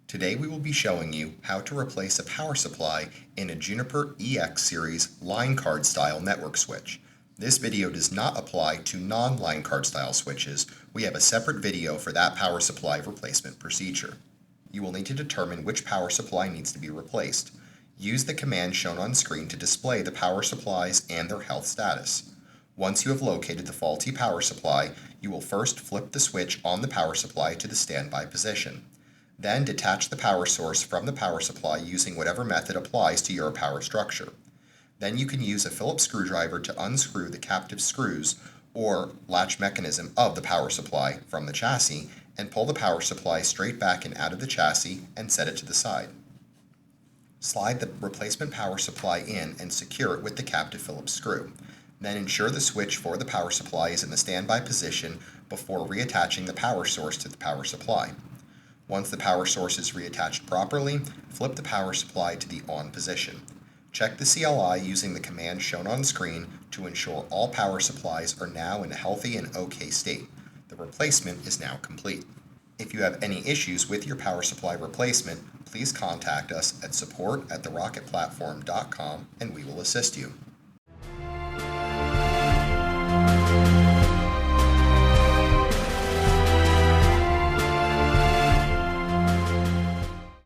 Today we will be showing you how to replace a power supply in a Juniper EX Series line card style network switch. This video does not apply to non-line card style switches. We have a separate video for that power supply replacement procedure. You will need to determine which power supply needs to be replaced. Use the command shown on screen to display the power supplies and their health status. Once you have located the faulty power supply, you will first flip the switch on the power supply to the standby position. Then detach the power source from the power supply using whatever method applies to your power structure. Then you can use a Phillips screwdriver to unscrew the captive screws or latch mechanism of the power supply from the chassis and pull the power supply straight back and out of the chassis and set it to the side. Slide the replacement power supply in and secure it with the captive Phillips screw. Then ensure the switch for the power supply is in the standby position before reattaching the power source to the power supply. Once the power source is reattached properly, flip the power supply to the on position. Check the CLI using the command shown on screen to ensure all power supplies are now in a healthy and okay state. The replacement is now complete. If you have any issues with your power supply replacement, please contact us at support@therocketplatform.com and we will assist you.